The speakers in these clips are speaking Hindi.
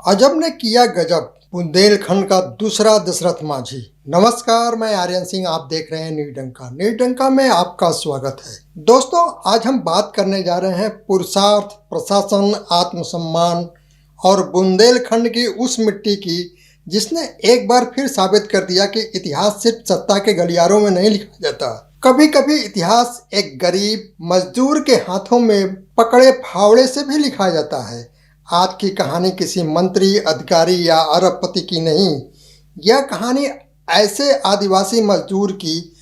अजब ने किया गजब, बुंदेलखंड का दूसरा दशरथ माझी। नमस्कार, मैं आर्यन सिंह। आप देख रहे हैं न्यू डंका में आपका स्वागत है। दोस्तों, आज हम बात करने जा रहे हैं पुरुषार्थ, प्रशासन, आत्मसम्मान और बुंदेलखंड की उस मिट्टी की जिसने एक बार फिर साबित कर दिया कि इतिहास सिर्फ सत्ता के गलियारों में नहीं लिखा जाता। कभी कभी इतिहास एक गरीब मजदूर के हाथों में पकड़े फावड़े से भी लिखा जाता है। आज की कहानी किसी मंत्री, अधिकारी या अरबपति की नहीं। यह कहानी ऐसे आदिवासी मजदूर की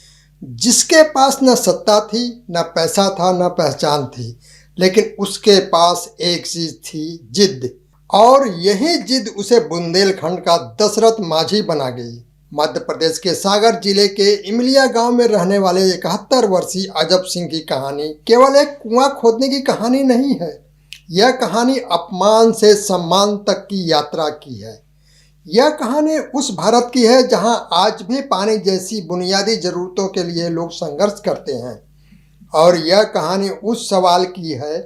जिसके पास न सत्ता थी, न पैसा था, न पहचान थी, लेकिन उसके पास एक चीज थी, जिद। और यही जिद उसे बुंदेलखंड का दशरथ माझी बना गई। मध्य प्रदेश के सागर जिले के इमलिया गांव में रहने वाले 71 वर्षीय अजब सिंह की कहानी केवल एक कुआं खोदने की कहानी नहीं है। यह कहानी अपमान से सम्मान तक की यात्रा की है। यह कहानी उस भारत की है जहां आज भी पानी जैसी बुनियादी जरूरतों के लिए लोग संघर्ष करते हैं। और यह कहानी उस सवाल की है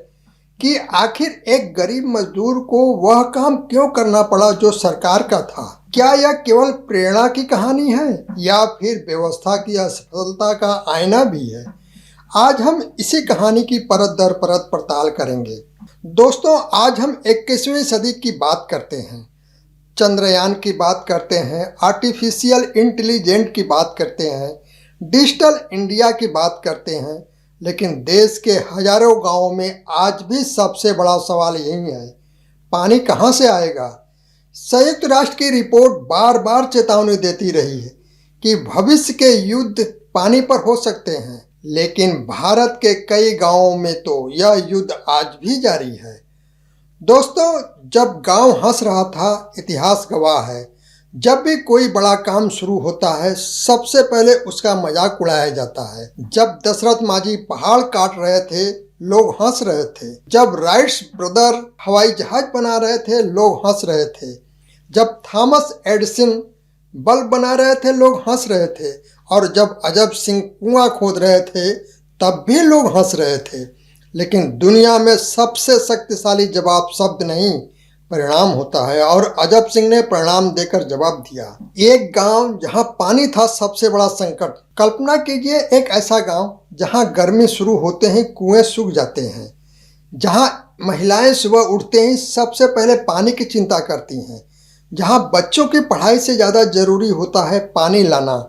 कि आखिर एक गरीब मजदूर को वह काम क्यों करना पड़ा जो सरकार का था। क्या यह केवल प्रेरणा की कहानी है या फिर व्यवस्था की असफलता का आईना भी है? आज हम इसी कहानी की परत दर परत पड़ताल करेंगे। दोस्तों, आज हम 21वीं सदी की बात करते हैं, चंद्रयान की बात करते हैं, आर्टिफिशियल इंटेलिजेंट की बात करते हैं, डिजिटल इंडिया की बात करते हैं, लेकिन देश के हजारों गांवों में आज भी सबसे बड़ा सवाल यही है, पानी कहां से आएगा। संयुक्त राष्ट्र की रिपोर्ट बार बार चेतावनी देती रही है कि भविष्य के युद्ध पानी पर हो सकते हैं, लेकिन भारत के कई गांवों में तो यह युद्ध आज भी जारी है। दोस्तों, जब गांव हंस रहा था, इतिहास गवाह है, जब भी कोई बड़ा काम शुरू होता है सबसे पहले उसका मजाक उड़ाया जाता है। जब दशरथ माझी पहाड़ काट रहे थे, लोग हंस रहे थे। जब राइट्स ब्रदर हवाई जहाज बना रहे थे, लोग हंस रहे थे। जब थॉमस एडिसन बल्ब बना रहे थे, लोग हंस रहे थे। और जब अजब सिंह कुआं खोद रहे थे, तब भी लोग हंस रहे थे। लेकिन दुनिया में सबसे शक्तिशाली जवाब शब्द नहीं, परिणाम होता है। और अजब सिंह ने परिणाम देकर जवाब दिया। एक गांव जहां पानी था सबसे बड़ा संकट। कल्पना कीजिए एक ऐसा गांव जहां गर्मी शुरू होते ही कुएं सूख जाते हैं, जहां महिलाएं सुबह उठते ही सबसे पहले पानी की चिंता करती हैं, जहां बच्चों की पढ़ाई से ज़्यादा जरूरी होता है पानी लाना,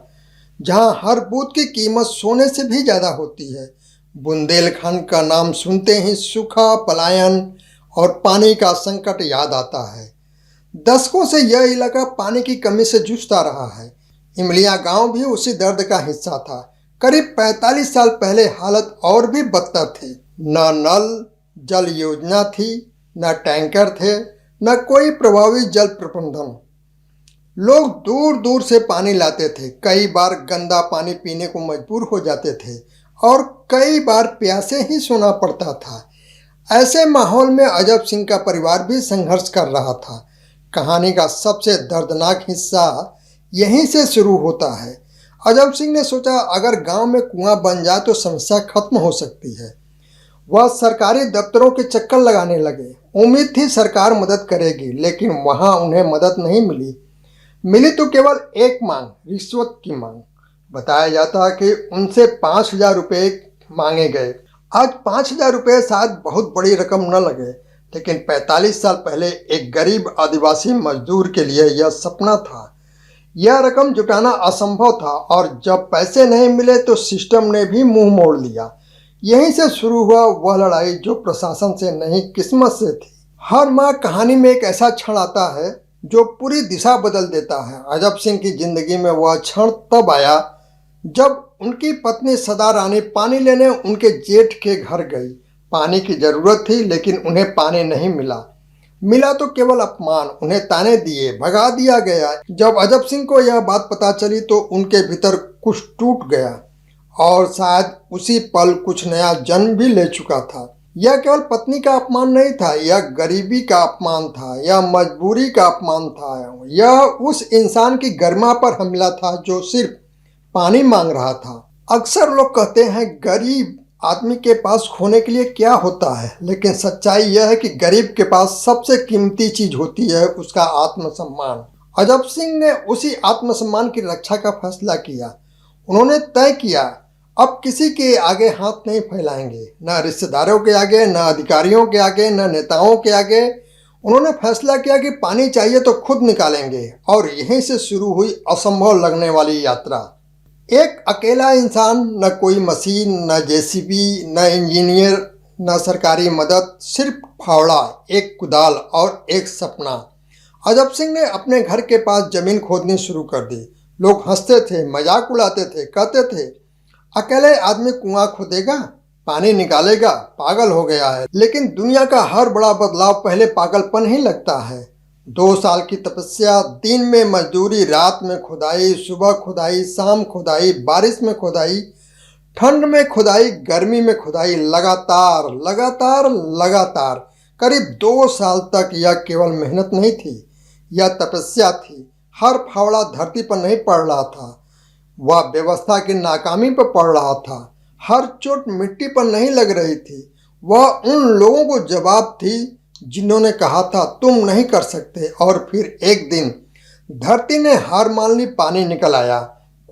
जहां हर बूंद की कीमत सोने से भी ज़्यादा होती है। बुंदेलखंड का नाम सुनते ही सूखा, पलायन और पानी का संकट याद आता है। दशकों से यह इलाका पानी की कमी से जूझता रहा है। इमलिया गांव भी उसी दर्द का हिस्सा था। करीब 45 साल पहले हालत और भी बदतर थी। न नल जल योजना थी, न टैंकर थे, न कोई प्रभावी जल प्रबंधन। लोग दूर दूर से पानी लाते थे, कई बार गंदा पानी पीने को मजबूर हो जाते थे और कई बार प्यासे ही सोना पड़ता था। ऐसे माहौल में अजब सिंह का परिवार भी संघर्ष कर रहा था। कहानी का सबसे दर्दनाक हिस्सा यहीं से शुरू होता है। अजब सिंह ने सोचा अगर गांव में कुआं बन जाए तो समस्या खत्म हो सकती है। वह सरकारी दफ्तरों के चक्कर लगाने लगे। उम्मीद थी सरकार मदद करेगी, लेकिन वहां उन्हें मदद नहीं मिली तो केवल एक मांग, रिश्वत की मांग। बताया जाता कि उनसे 5,000 रुपये मांगे गए। आज 5,000 रुपये शायद बहुत बड़ी रकम न लगे, लेकिन 45 साल पहले एक गरीब आदिवासी मजदूर के लिए यह सपना था। यह रकम जुटाना असंभव था और जब पैसे नहीं मिले तो सिस्टम ने भी मुंह मोड़ लिया। यहीं से शुरू हुआ वह लड़ाई जो प्रशासन से नहीं, किस्मत से थी। हर माह कहानी में एक ऐसा क्षण आता है जो पूरी दिशा बदल देता है। अजब सिंह की जिंदगी में वह क्षण तब आया जब उनकी पत्नी सदा रानी पानी लेने उनके जेठ के घर गई। पानी की जरूरत थी, लेकिन उन्हें पानी नहीं मिला तो केवल अपमान। उन्हें ताने दिए, भगा दिया गया। जब अजब सिंह को यह बात पता चली तो उनके भीतर कुछ टूट गया और शायद उसी पल कुछ नया जन्म भी ले चुका था। यह केवल पत्नी का अपमान नहीं था, यह गरीबी का अपमान था, यह मजबूरी का अपमान था, यह उस इंसान की गरिमा पर हमला था जो सिर्फ पानी मांग रहा था। अक्सर लोग कहते हैं गरीब आदमी के पास खोने के लिए क्या होता है, लेकिन सच्चाई यह है कि गरीब के पास सबसे कीमती चीज होती है उसका आत्मसम्मान। अजब सिंह ने उसी आत्मसम्मान की रक्षा का फैसला किया। उन्होंने तय किया, अब किसी के आगे हाथ नहीं फैलाएंगे, न रिश्तेदारों के आगे, न अधिकारियों के आगे, न नेताओं के आगे। उन्होंने फैसला किया कि पानी चाहिए तो खुद निकालेंगे, और यहीं से शुरू हुई असंभव लगने वाली यात्रा। एक अकेला इंसान, न कोई मशीन, न जेसीबी, न इंजीनियर, न सरकारी मदद, सिर्फ फावड़ा, एक कुदाल और एक सपना। अजब सिंह ने अपने घर के पास जमीन खोदनी शुरू कर दी। लोग हंसते थे, मजाक उड़ाते थे, कहते थे, अकेले आदमी कुआं खोदेगा, पानी निकालेगा, पागल हो गया है। लेकिन दुनिया का हर बड़ा बदलाव पहले पागलपन ही लगता है। 2 साल की तपस्या, दिन में मजदूरी, रात में खुदाई, सुबह खुदाई, शाम खुदाई, बारिश में खुदाई, ठंड में खुदाई, गर्मी में खुदाई, लगातार लगातार लगातार। करीब 2 साल तक यह केवल मेहनत नहीं थी, यह तपस्या थी। हर फावड़ा धरती पर नहीं पड़ रहा था, वह व्यवस्था की नाकामी पर पड़ रहा था। हर चोट मिट्टी पर नहीं लग रही थी, वह उन लोगों को जवाब थी जिन्होंने कहा था तुम नहीं कर सकते। और फिर एक दिन धरती ने हार मान ली, पानी निकल आया,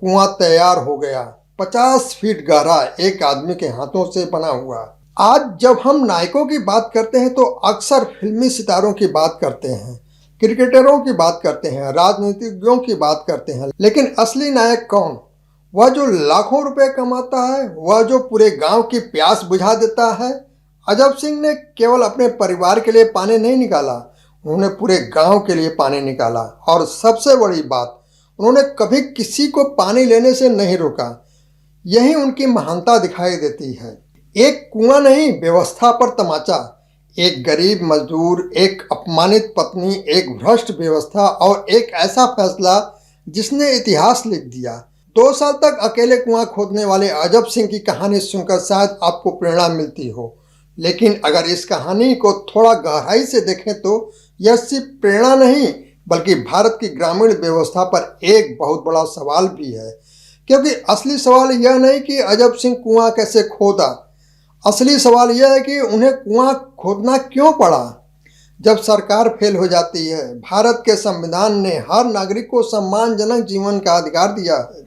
कुआं तैयार हो गया, 50 फीट गहरा, एक आदमी के हाथों से बना हुआ। आज जब हम नायकों की बात करते हैं तो अक्सर फिल्मी सितारों की बात करते हैं, क्रिकेटरों की बात करते हैं, राजनीतिज्ञों की बात करते हैं, लेकिन असली नायक कौन? वह जो लाखों रुपए कमाता है, वह जो पूरे गांव की प्यास बुझा देता है। अजब सिंह ने केवल अपने परिवार के लिए पानी नहीं निकाला, उन्होंने पूरे गांव के लिए पानी निकाला। और सबसे बड़ी बात, उन्होंने कभी किसी को पानी लेने से नहीं रोका। यही उनकी महानता दिखाई देती है। एक कुआं नहीं, व्यवस्था पर तमाचा। एक गरीब मजदूर, एक अपमानित पत्नी, एक भ्रष्ट व्यवस्था और एक ऐसा फैसला जिसने इतिहास लिख दिया। 2 साल तक अकेले कुआं खोदने वाले अजब सिंह की कहानी सुनकर शायद आपको प्रेरणा मिलती हो, लेकिन अगर इस कहानी को थोड़ा गहराई से देखें तो यह सिर्फ प्रेरणा नहीं बल्कि भारत की ग्रामीण व्यवस्था पर एक बहुत बड़ा सवाल भी है। क्योंकि असली सवाल यह नहीं कि अजब सिंह कुआं कैसे खोदा, असली सवाल यह है कि उन्हें कुआं खोदना क्यों पड़ा। जब सरकार फेल हो जाती है, भारत के संविधान ने हर नागरिक को सम्मानजनक जीवन का अधिकार दिया है,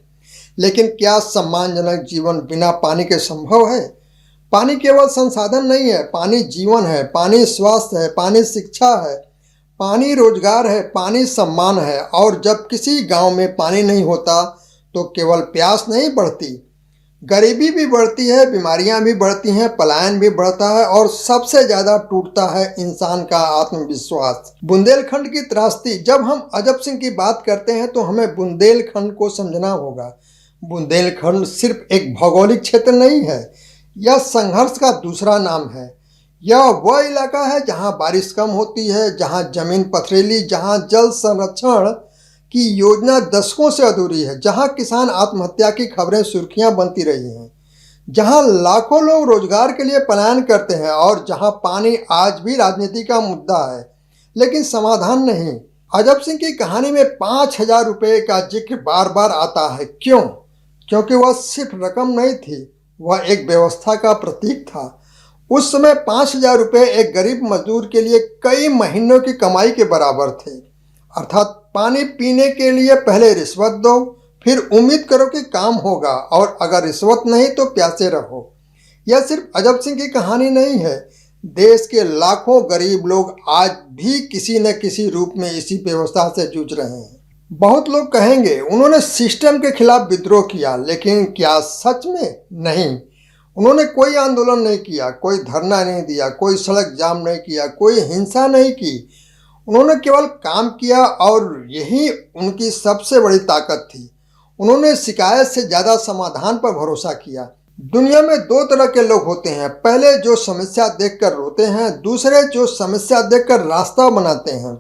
लेकिन क्या सम्मानजनक जीवन बिना पानी के संभव है? पानी केवल संसाधन नहीं है, पानी जीवन है, पानी स्वास्थ्य है, पानी शिक्षा है, पानी रोजगार है, पानी सम्मान है। और जब किसी गांव में पानी नहीं होता तो केवल प्यास नहीं बढ़ती, गरीबी भी बढ़ती है, बीमारियां भी बढ़ती हैं, पलायन भी बढ़ता है और सबसे ज्यादा टूटता है इंसान का आत्मविश्वास। बुंदेलखंड की त्रासदी। जब हम अजब सिंह की बात करते हैं तो हमें बुंदेलखंड को समझना होगा। बुंदेलखंड सिर्फ एक भौगोलिक क्षेत्र नहीं है, यह संघर्ष का दूसरा नाम है। यह वह इलाका है जहां बारिश कम होती है, जहां जमीन पथरीली, जहां जल संरक्षण की योजना दशकों से अधूरी है, जहां किसान आत्महत्या की खबरें सुर्खियां बनती रही हैं, जहां लाखों लोग रोजगार के लिए पलायन करते हैं और जहां पानी आज भी राजनीति का मुद्दा है लेकिन समाधान नहीं। अजब सिंह की कहानी में 5,000 रुपये का जिक्र बार बार आता है। क्यों? क्योंकि वह सिर्फ रकम नहीं थी, वह एक व्यवस्था का प्रतीक था। उस समय 5,000 रुपये एक गरीब मजदूर के लिए कई महीनों की कमाई के बराबर थे। अर्थात पानी पीने के लिए पहले रिश्वत दो, फिर उम्मीद करो कि काम होगा, और अगर रिश्वत नहीं तो प्यासे रहो। यह सिर्फ अजब सिंह की कहानी नहीं है, देश के लाखों गरीब लोग आज भी किसी न किसी रूप में इसी व्यवस्था से जूझ रहे हैं। बहुत लोग कहेंगे उन्होंने सिस्टम के खिलाफ विद्रोह किया, लेकिन क्या सच में? नहीं। उन्होंने कोई आंदोलन नहीं किया, कोई धरना नहीं दिया, कोई सड़क जाम नहीं किया, कोई हिंसा नहीं की। उन्होंने केवल काम किया और यही उनकी सबसे बड़ी ताकत थी। उन्होंने शिकायत से ज़्यादा समाधान पर भरोसा किया। दुनिया में 2 तरह के लोग होते हैं, पहले जो समस्या देखकर रोते हैं, दूसरे जो समस्या देखकर रास्ता बनाते हैं।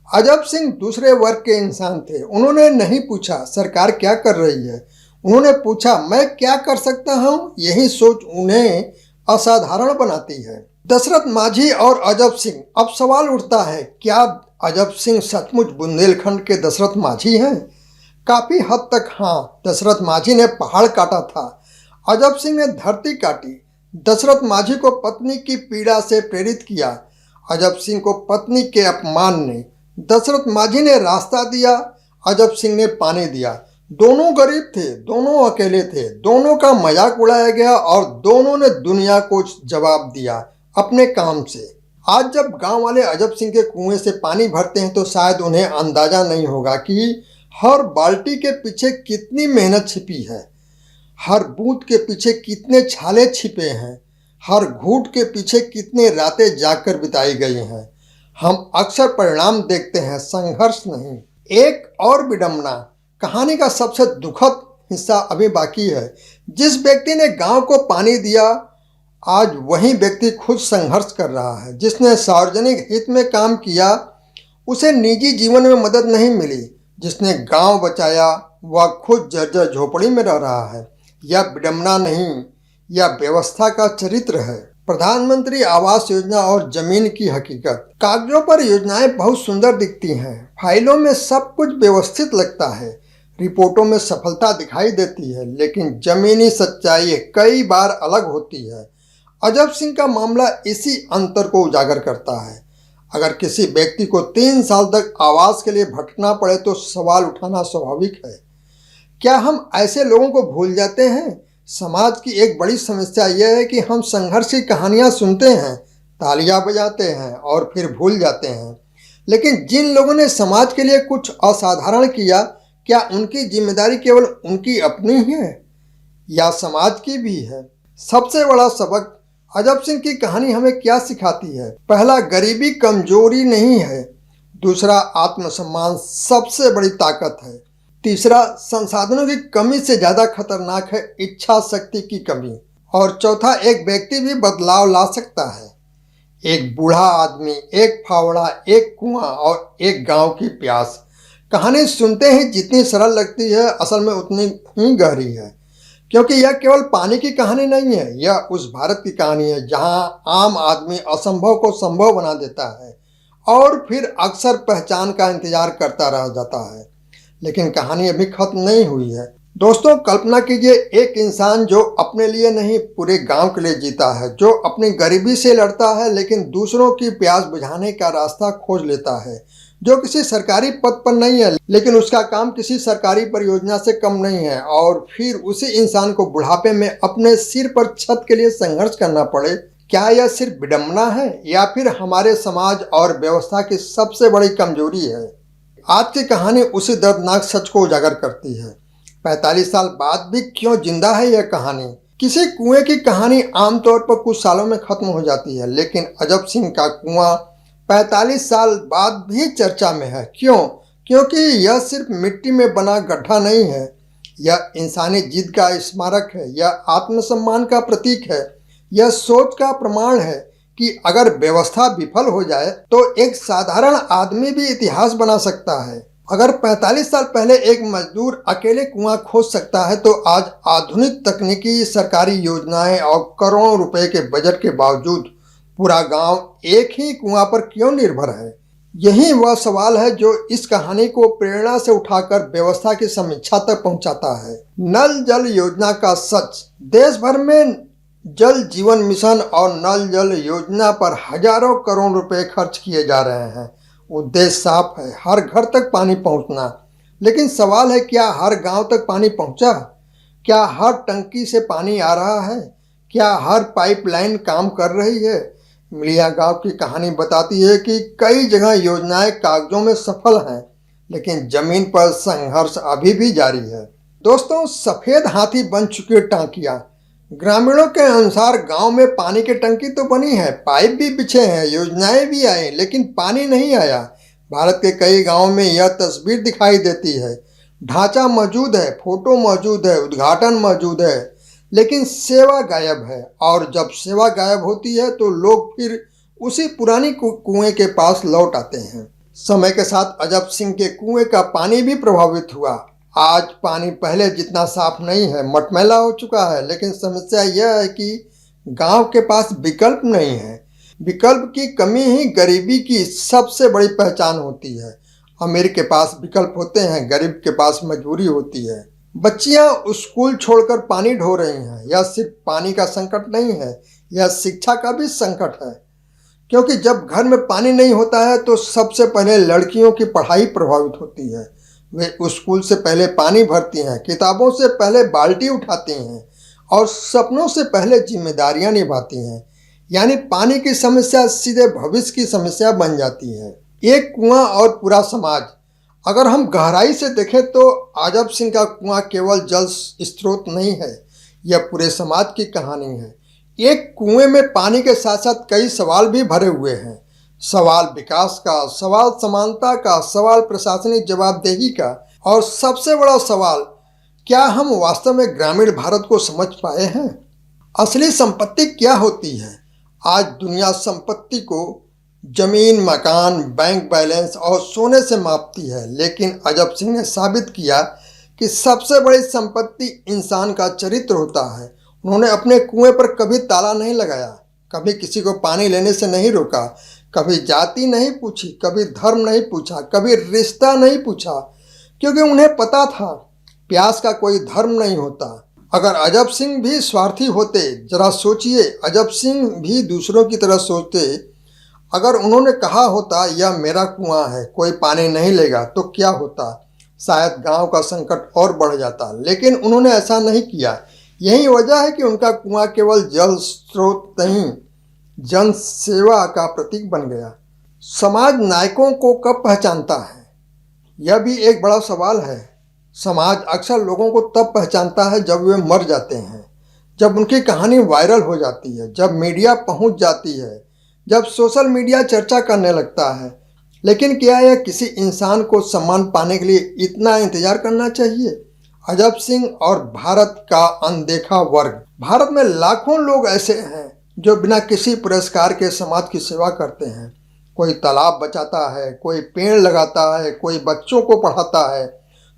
अजब सिंह दूसरे वर्ग के इंसान थे। उन्होंने नहीं पूछा सरकार क्या कर रही है, उन्होंने पूछा मैं क्या कर सकता हूँ। यही सोच उन्हें असाधारण बनाती है। दशरथ माझी और अजब सिंह। अब सवाल उठता है, क्या अजब सिंह सचमुच बुंदेलखंड के दशरथ माझी हैं? काफ़ी हद तक हाँ। दशरथ माझी ने पहाड़ काटा था, अजब सिंह ने धरती काटी। दशरथ माझी को पत्नी की पीड़ा से प्रेरित किया। अजब सिंह को पत्नी के अपमान ने। दशरथ माझी ने रास्ता दिया, अजब सिंह ने पानी दिया। दोनों गरीब थे, दोनों अकेले थे, दोनों का मजाक उड़ाया गया और दोनों ने दुनिया को जवाब दिया अपने काम से। आज जब गांव वाले अजब सिंह के कुएं से पानी भरते हैं तो शायद उन्हें अंदाजा नहीं होगा कि हर बाल्टी के पीछे कितनी मेहनत छिपी है, हर बूंद के पीछे कितने छाले छिपे हैं, हर घूंट के पीछे कितने रातें जागकर बिताई गई हैं। हम अक्सर परिणाम देखते हैं, संघर्ष नहीं। एक और विडंबना, कहानी का सबसे दुखद हिस्सा अभी बाकी है। जिस व्यक्ति ने गांव को पानी दिया, आज वही व्यक्ति खुद संघर्ष कर रहा है। जिसने सार्वजनिक हित में काम किया, उसे निजी जीवन में मदद नहीं मिली। जिसने गांव बचाया, वह खुद जर्जर झोपड़ी में रह रहा है। यह विडंबना नहीं, यह व्यवस्था का चरित्र है। प्रधानमंत्री आवास योजना और जमीन की हकीकत। कागजों पर योजनाएं बहुत सुंदर दिखती हैं, फाइलों में सब कुछ व्यवस्थित लगता है, रिपोर्टों में सफलता दिखाई देती है, लेकिन जमीनी सच्चाई कई बार अलग होती है। अजब सिंह का मामला इसी अंतर को उजागर करता है। अगर किसी व्यक्ति को 3 साल तक आवास के लिए भटकना पड़े तो सवाल उठाना स्वाभाविक है। क्या हम ऐसे लोगों को भूल जाते हैं? समाज की एक बड़ी समस्या यह है कि हम संघर्ष की कहानियां सुनते हैं, तालियां बजाते हैं और फिर भूल जाते हैं। लेकिन जिन लोगों ने समाज के लिए कुछ असाधारण किया, क्या उनकी जिम्मेदारी केवल उनकी अपनी है या समाज की भी है? सबसे बड़ा सबक अजब सिंह की कहानी हमें क्या सिखाती है? पहला, गरीबी कमजोरी नहीं है। दूसरा, आत्मसम्मान सबसे बड़ी ताकत है। तीसरा, संसाधनों की कमी से ज़्यादा खतरनाक है इच्छा शक्ति की कमी। और चौथा, एक व्यक्ति भी बदलाव ला सकता है। एक बूढ़ा आदमी, एक फावड़ा, एक कुआं और एक गांव की प्यास। कहानी सुनते ही जितनी सरल लगती है, असल में उतनी ही गहरी है, क्योंकि यह केवल पानी की कहानी नहीं है। यह उस भारत की कहानी है जहां आम आदमी असंभव को संभव बना देता है और फिर अक्सर पहचान का इंतजार करता रह जाता है। लेकिन कहानी अभी खत्म नहीं हुई है। दोस्तों, कल्पना कीजिए एक इंसान जो अपने लिए नहीं पूरे गांव के लिए जीता है, जो अपनी गरीबी से लड़ता है लेकिन दूसरों की प्यास बुझाने का रास्ता खोज लेता है, जो किसी सरकारी पद पर नहीं है लेकिन उसका काम किसी सरकारी परियोजना से कम नहीं है, और फिर उसी इंसान को बुढ़ापे में अपने सिर पर छत के लिए संघर्ष करना पड़े। क्या यह सिर्फ विडंबना है या फिर हमारे समाज और व्यवस्था की सबसे बड़ी कमजोरी है? आज की कहानी उसी दर्दनाक सच को उजागर करती है। 45 साल बाद भी क्यों जिंदा है यह कहानी? किसी कुएं की कहानी आमतौर पर कुछ सालों में खत्म हो जाती है, लेकिन अजब सिंह का कुआं 45 साल बाद भी चर्चा में है। क्यों? क्योंकि यह सिर्फ मिट्टी में बना गड्ढा नहीं है, यह इंसानी जिद का स्मारक है, यह आत्मसम्मान का प्रतीक है, यह सोच का प्रमाण है कि अगर व्यवस्था विफल हो जाए तो एक साधारण आदमी भी इतिहास बना सकता है। अगर 45 साल पहले एक मजदूर अकेले कुआं खोद सकता है तो आज आधुनिक तकनीकी, सरकारी योजनाएं और करोड़ों रुपए के बजट के बावजूद पूरा गांव एक ही कुआं पर क्यों निर्भर है? यही वह सवाल है जो इस कहानी को प्रेरणा से उठाकर व्यवस्था की समीक्षा तक पहुंचाता है। नल जल योजना का सच। देश भर में जल जीवन मिशन और नल जल योजना पर हजारों करोड़ रुपए खर्च किए जा रहे हैं। उद्देश्य साफ है, हर घर तक पानी पहुंचना। लेकिन सवाल है, क्या हर गांव तक पानी पहुंचा? क्या हर टंकी से पानी आ रहा है? क्या हर पाइपलाइन काम कर रही है? मिलिया गांव की कहानी बताती है कि कई जगह योजनाएं कागजों में सफल हैं, लेकिन जमीन पर संघर्ष अभी भी जारी है। दोस्तों, सफेद हाथी बन चुकी टांकियां। ग्रामीणों के अनुसार गांव में पानी की टंकी तो बनी है, पाइप भी बिछे हैं, योजनाएं भी आई, लेकिन पानी नहीं आया। भारत के कई गांवों में यह तस्वीर दिखाई देती है। ढांचा मौजूद है, फोटो मौजूद है, उद्घाटन मौजूद है, लेकिन सेवा गायब है। और जब सेवा गायब होती है तो लोग फिर उसी पुरानी कुएं के पास लौट आते हैं। समय के साथ अजब सिंह के कुएं का पानी भी प्रभावित हुआ। आज पानी पहले जितना साफ नहीं है, मटमैला हो चुका है। लेकिन समस्या यह है कि गांव के पास विकल्प नहीं है। विकल्प की कमी ही गरीबी की सबसे बड़ी पहचान होती है। अमीर के पास विकल्प होते हैं, गरीब के पास मजबूरी होती है। बच्चियां स्कूल छोड़कर पानी ढो रही हैं। यह सिर्फ पानी का संकट नहीं है, यह शिक्षा का भी संकट है। क्योंकि जब घर में पानी नहीं होता है तो सबसे पहले लड़कियों की पढ़ाई प्रभावित होती है। वे स्कूल से पहले पानी भरती हैं, किताबों से पहले बाल्टी उठाती हैं और सपनों से पहले जिम्मेदारियां निभाती हैं। यानी पानी की समस्या सीधे भविष्य की समस्या बन जाती है। एक कुआं और पूरा समाज। अगर हम गहराई से देखें तो आजब सिंह का कुआं केवल जल स्रोत नहीं है, यह पूरे समाज की कहानी है। एक कुएं में पानी के साथ साथ कई सवाल भी भरे हुए हैं। सवाल विकास का, सवाल समानता का, सवाल प्रशासनिक जवाबदेही का, और सबसे बड़ा सवाल, क्या हम वास्तव में ग्रामीण भारत को समझ पाए हैं? असली संपत्ति क्या होती है? आज दुनिया संपत्ति को जमीन, मकान, बैंक बैलेंस और सोने से मापती है, लेकिन अजब सिंह ने साबित किया कि सबसे बड़ी संपत्ति इंसान का चरित्र होता है। उन्होंने अपने कुएं पर कभी ताला नहीं लगाया, कभी किसी को पानी लेने से नहीं रोका, कभी जाति नहीं पूछी, कभी धर्म नहीं पूछा, कभी रिश्ता नहीं पूछा, क्योंकि उन्हें पता था प्यास का कोई धर्म नहीं होता। अगर अजब सिंह भी स्वार्थी होते, जरा सोचिए, अजब सिंह भी दूसरों की तरह सोचते, अगर उन्होंने कहा होता यह मेरा कुआं है, कोई पानी नहीं लेगा, तो क्या होता? शायद गांव का संकट और बढ़ जाता, लेकिन उन्होंने ऐसा नहीं किया। यही वजह है कि उनका कुआं केवल जल स्रोत नहीं, जन सेवा का प्रतीक बन गया। समाज नायकों को कब पहचानता है, यह भी एक बड़ा सवाल है। समाज अक्सर लोगों को तब पहचानता है जब वे मर जाते हैं, जब उनकी कहानी वायरल हो जाती है, जब मीडिया पहुंच जाती है, जब सोशल मीडिया चर्चा करने लगता है। लेकिन क्या यह किसी इंसान को सम्मान पाने के लिए इतना इंतजार करना चाहिए? अजब सिंह और भारत का अनदेखा वर्ग। भारत में लाखों लोग ऐसे हैं जो बिना किसी पुरस्कार के समाज की सेवा करते हैं। कोई तालाब बचाता है, कोई पेड़ लगाता है, कोई बच्चों को पढ़ाता है,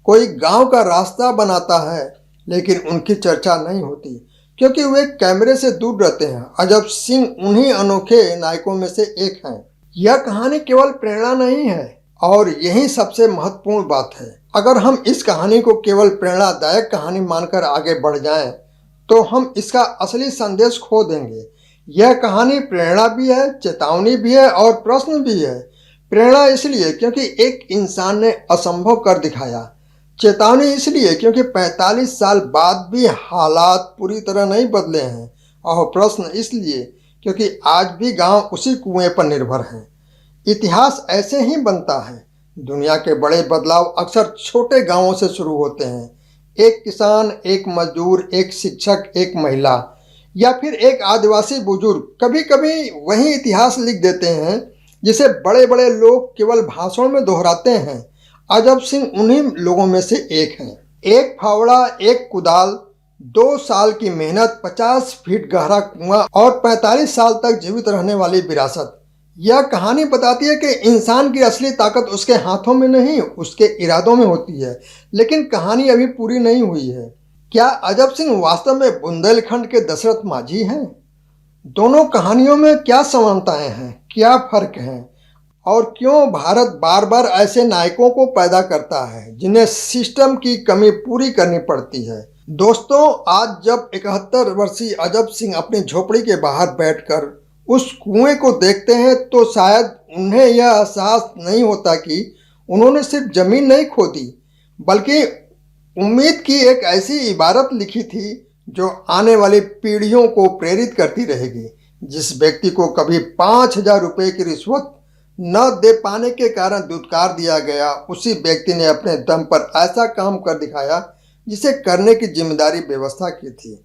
कोई गांव का रास्ता बनाता है, लेकिन उनकी चर्चा नहीं होती क्योंकि वे कैमरे से दूर रहते हैं। अजब सिंह उन्हीं अनोखे नायकों में से एक हैं। यह कहानी केवल प्रेरणा नहीं है, और यही सबसे महत्वपूर्ण बात है। अगर हम इस कहानी को केवल प्रेरणादायक कहानी मानकर आगे बढ़ जाएं, तो हम इसका असली संदेश खो देंगे। यह कहानी प्रेरणा भी है, चेतावनी भी है और प्रश्न भी है। प्रेरणा इसलिए क्योंकि एक इंसान ने असंभव कर दिखाया। चेतावनी इसलिए क्योंकि 45 साल बाद भी हालात पूरी तरह नहीं बदले हैं। और प्रश्न इसलिए क्योंकि आज भी गांव उसी कुएं पर निर्भर हैं। इतिहास ऐसे ही बनता है। दुनिया के बड़े बदलाव अक्सर छोटे गांवों से शुरू होते हैं। एक किसान, एक मजदूर, एक शिक्षक, एक महिला, या फिर एक आदिवासी बुजुर्ग कभी कभी वही इतिहास लिख देते हैं जिसे बड़े बड़े लोग केवल भाषण में दोहराते हैं। अजब सिंह उन्हीं लोगों में से एक हैं। एक फावड़ा, एक कुदाल, 2 साल की मेहनत, 50 फीट गहरा कुआं और 45 साल तक जीवित रहने वाली विरासत। यह कहानी बताती है कि इंसान की असली ताकत उसके हाथों में नहीं, उसके इरादों में होती है। लेकिन कहानी अभी पूरी नहीं हुई है। क्या अजब सिंह वास्तव में बुंदेलखंड के दशरथ माझी हैं? दोनों कहानियों में क्या समानताएं हैं, क्या फर्क हैं, और क्यों भारत बार बार ऐसे नायकों को पैदा करता है जिन्हें सिस्टम की कमी पूरी करनी पड़ती है? दोस्तों, आज जब 71 वर्षीय अजब सिंह अपनी झोपड़ी के बाहर बैठकर उस कुएं को देखते हैं तो शायद उन्हें यह एहसास नहीं होता कि उन्होंने सिर्फ जमीन नहीं खोदी, बल्कि उम्मीद की एक ऐसी इबारत लिखी थी जो आने वाली पीढ़ियों को प्रेरित करती रहेगी। जिस व्यक्ति को कभी 5,000 रुपये की रिश्वत न दे पाने के कारण दुत्कार दिया गया, उसी व्यक्ति ने अपने दम पर ऐसा काम कर दिखाया जिसे करने की जिम्मेदारी व्यवस्था की थी।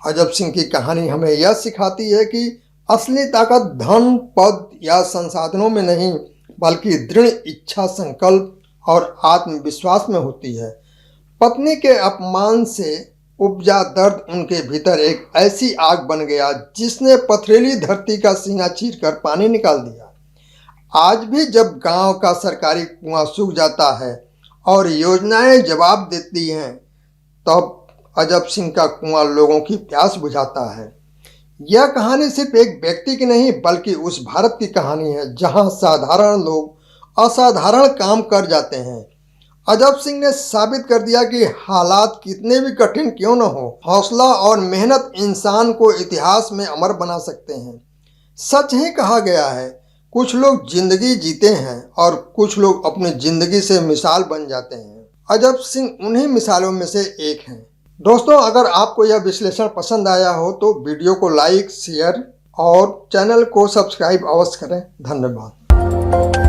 अजब सिंह की कहानी हमें यह सिखाती है कि असली ताकत धन, पद या संसाधनों में नहीं, बल्कि दृढ़ इच्छा, संकल्प और आत्मविश्वास में होती है। पत्नी के अपमान से उपजा दर्द उनके भीतर एक ऐसी आग बन गया जिसने पथरीली धरती का सीना चीर कर पानी निकाल दिया। आज भी जब गांव का सरकारी कुआं सूख जाता है और योजनाएं जवाब देती हैं, तब अजब सिंह का कुआं लोगों की प्यास बुझाता है। यह कहानी सिर्फ एक व्यक्ति की नहीं, बल्कि उस भारत की कहानी है जहां साधारण लोग असाधारण काम कर जाते हैं। अजब सिंह ने साबित कर दिया कि हालात कितने भी कठिन क्यों न हो, हौसला और मेहनत इंसान को इतिहास में अमर बना सकते हैं। सच ही कहा गया है, कुछ लोग जिंदगी जीते हैं और कुछ लोग अपनी जिंदगी से मिसाल बन जाते हैं। अजब सिंह उन्हीं मिसालों में से एक हैं। दोस्तों, अगर आपको यह विश्लेषण पसंद आया हो तो वीडियो को लाइक, शेयर और चैनल को सब्सक्राइब अवश्य करें। धन्यवाद।